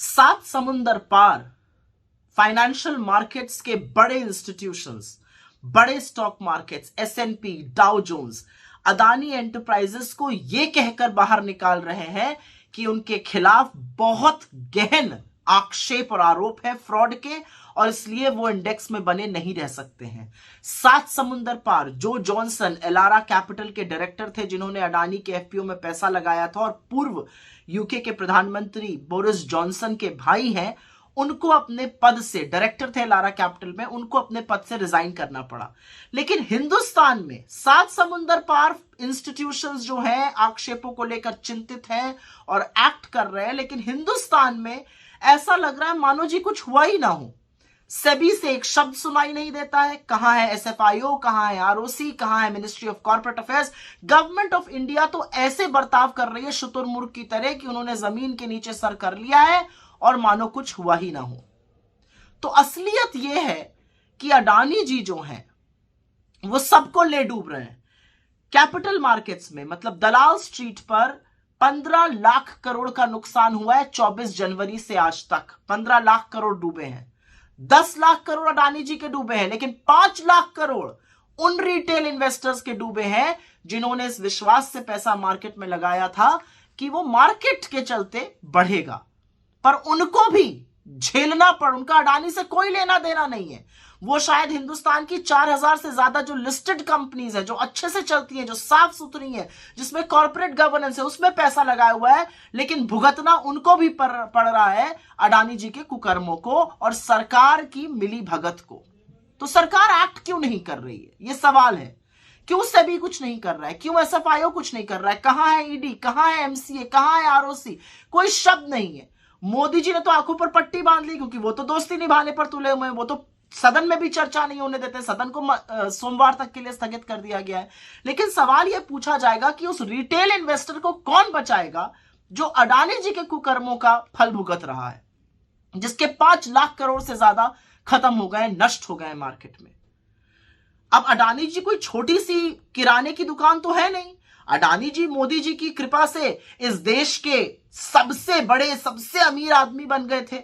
सात समुंदर पार financial markets के बड़े इंस्टीट्यूशंस, बड़े stock markets, S and P, Dow Jones Adani enterprises को यह कहकर बाहर निकाल रहे हैं कि उनके खिलाफ बहुत गहन आक्षेप और आरोप है फ्रॉड के, और इसलिए वो इंडेक्स में बने नहीं रह सकते हैं। सात समुंदर पार जो जॉनसन एलारा कैपिटल के डायरेक्टर थे, जिन्होंने अडानी के एफपीओ में पैसा लगाया था और पूर्व यूके के प्रधानमंत्री बोरिस जॉनसन के भाई हैं, उनको अपने पद से, डायरेक्टर थे एलारा कैपिटल में, उनको अपने पद से रिजाइन करना पड़ा। लेकिन हिंदुस्तान में सात समुंदर पार इंस्टीट्यूशंस जो हैं आक्षेपों को लेकर चिंतित हैं और एक्ट कर रहे हैं, लेकिन हिंदुस्तान में ऐसा लग रहा है मानो जी कुछ हुआ ही ना हो। सेबी से एक शब्द सुनाई नहीं देता है। कहां है एसएफआईओ, कहां है आरओसी, कहां है ministry of corporate affairs. Government of India तो ऐसे बर्ताव कर रही है शुतुरमुर्ग की तरह कि उन्होंने जमीन के नीचे सर कर लिया है और मानो कुछ हुआ ही ना हो। तो असलियत यह है कि अडानी जी जो हैं वो सबको ले डूब रहे हैं। कैपिटल मार्केट्स में, मतलब दलाल स्ट्रीट पर 15 लाख करोड़ का नुकसान हुआ है 24 जनवरी से आज तक। 15 लाख करोड़ डूबे हैं। 10 लाख करोड़ अडानी जी के डूबे हैं, लेकिन 5 लाख करोड़ उन रिटेल इन्वेस्टर्स के डूबे हैं जिन्होंने इस विश्वास से पैसा मार्केट में लगाया था कि वो मार्केट के चलते बढ़ेगा, पर उनको भी झेलना पड़। उनका अडानी से कोई लेना देना नहीं है। वो शायद हिंदुस्तान की 4000 से ज्यादा जो लिस्टेड कंपनीज है, जो अच्छे से चलती हैं, जो साफ सुथरी हैं, जिसमें कॉर्पोरेट गवर्नेंस है, उसमें पैसा लगाया हुआ है, लेकिन भुगतना उनको भी पड़ रहा है अडानी जी के कुकर्मों को और सरकार की मिली भगत को। तो सरकार एक्ट क्यों नहीं कर रही है, ये सवाल है। क्यों सेबी कुछ नहीं कर रहा है, क्यों एसएफआईओ कुछ नहीं कर रहा है, कहां है ईडी, कहां है एमसीए, कहां है आरओसी, कोई शब्द नहीं है। मोदी जी ने तो आंखों पर पट्टी बांध ली, क्योंकि वो तो दोस्ती निभाने पर तुले हुए हैं। वो तो सदन में भी चर्चा नहीं होने देते, सदन को सोमवार तक के लिए स्थगित कर दिया गया है। लेकिन सवाल यह पूछा जाएगा कि उस रिटेल इन्वेस्टर को कौन बचाएगा जो अडानी जी के कुकर्मों का फल भुगत रहा है, जिसके 5 लाख करोड़ से ज्यादा खत्म हो गए, नष्ट हो गए मार्केट में। अब अडानी जी कोई छोटी सी किराने की दुकान तो है नहीं। अडानी जी मोदी जी की कृपा से इस देश के सबसे बड़े, सबसे अमीर आदमी बन गए थे।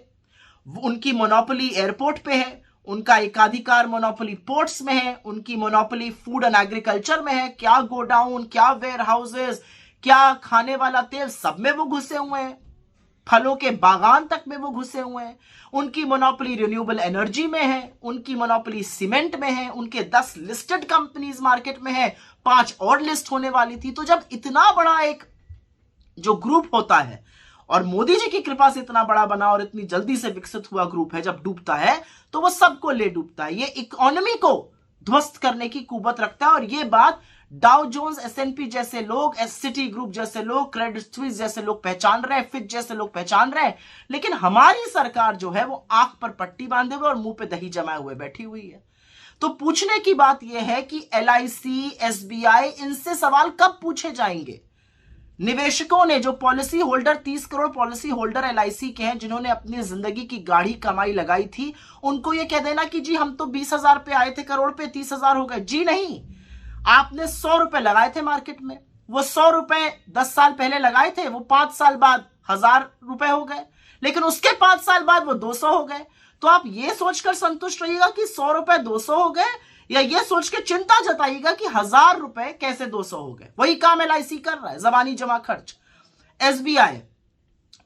उनकी मोनोपोली एयरपोर्ट पे है, उनका एकाधिकार मोनोपोली पोर्ट्स में है, उनकी मोनोपोली फूड एंड एग्रीकल्चर में है। क्या गोडाउन, क्या वेयर हाउसेस, क्या खाने वाला तेल, सब में वो घुसे हुए हैं। फलों के बागान तक में वो घुसे हुए हैं। उनकी मोनोपोली रिन्यूएबल एनर्जी में है, उनकी मोनोपोली सीमेंट में है, उनके 10 लिस्टेड कंपनीज मार्केट में है, 5 और लिस्ट होने वाली थी। तो जब इतना बड़ा एक जो ग्रुप होता है और मोदी जी की कृपा से इतना बड़ा बना और इतनी जल्दी से विकसित हुआ ग्रुप है, जब डूबता है तो वो सबको ले डूबता है। ये इकोनॉमी को ध्वस्त करने की कुवत रखता है। और ये बात डाउ जोन्स, एसएनपी जैसे लोग, सिटी ग्रुप जैसे लोग, क्रेडिट स्विस जैसे लोग पहचान रहे हैं, फिच जैसे लोग पहचान रहे हैं। लेकिन हमारी सरकार जो है वो आंख पर पट्टी बांधे हुए और मुंह पे दही जमाए हुए बैठी हुई है। तो पूछने की बात यह है कि एलआईसी, एसबीआई, इनसे सवाल कब पूछे जाएंगे? निवेशकों ने, जो policy holder, 30 crore policy holder LIC के हैं, जिन्होंने अपनी जिंदगी की गाढ़ी कमाई लगाई थी, उनको यह कह देना कि जी हम तो 20,000 पे आए थे करोड़ पे, 30,000 हो गए। जी नहीं, आपने 100 रुपए लगाए थे मार्केट में। वो 100 रुपए 10 साल पहले लगाए थे, वो 5 साल बाद 1000 रुपए हो गए, लेकिन उसके 5 साल बाद वो 200 हो गए। तो आप ये सोचकर संतुष्ट रहिएगा कि 100 रुपए 200 हो गए, या ये सोच के चिंता जताइएगा कि 1000 रुपए कैसे 200 हो गए। वही काम एलआईसी कर रहा है, जबानी जमा खर्च। एसबीआई,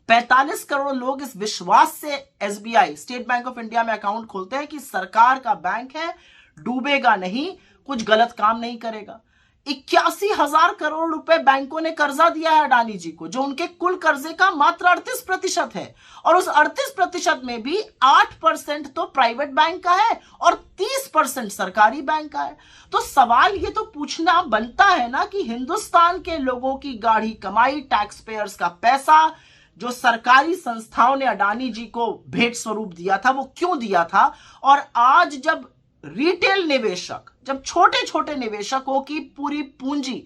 45 करोड़ लोग इस विश्वास से SBI, state bank of India में अकाउंट खोलते हैं कि सरकार का बैंक है, डूबेगा नहीं, कुछ गलत काम नहीं करेगा। 81,000 करोड़ रुपए बैंकों ने कर्जा दिया है अडानी जी को, जो उनके कुल कर्जे का मात्र 38% है। और उस 38% में भी 8% तो प्राइवेट बैंक का है और 30% सरकारी बैंक का है। तो सवाल ये तो पूछना बनता है ना कि हिंदुस्तान के लोगों की गाढ़ी कमाई, टैक्स पेयर्स का पैसा, जो सरकारी संस्थाओं ने अडानी जी को भेंट स्वरूप दिया था, वो क्यों दिया था? और आज जब रिटेल निवेशक, जब छोटे छोटे निवेशकों की पूरी पूंजी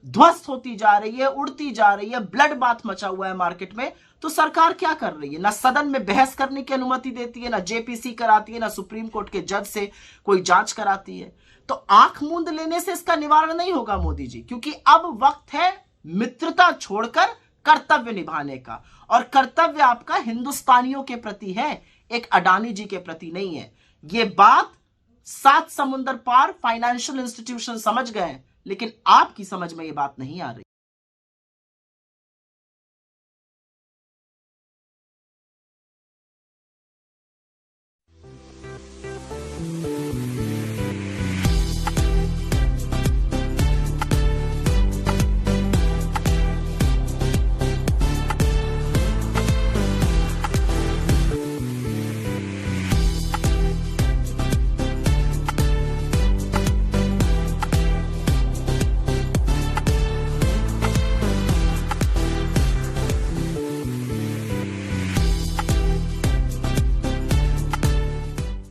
ध्वस्त होती जा रही है, उड़ती जा रही है, ब्लड बाथ मचा हुआ है मार्केट में, तो सरकार क्या कर रही है? ना सदन में बहस करने की अनुमति देती है, ना जेपीसी कराती है, ना सुप्रीम कोर्ट के जज से कोई जांच कराती है। तो आंख मूंद लेने से इसका निवारण नहीं होगा मोदी जी, क्योंकि अब वक्त है मित्रता छोड़कर कर्तव्य निभाने का, और कर्तव्य आपका हिंदुस्तानियों के प्रति है, एक अडानी जी के प्रति नहीं है। ये बात 7 समुंदर पार फाइनेंशियल इंस्टीट्यूशन समझ गए, लेकिन आपकी समझ में ये बात नहीं आ रही।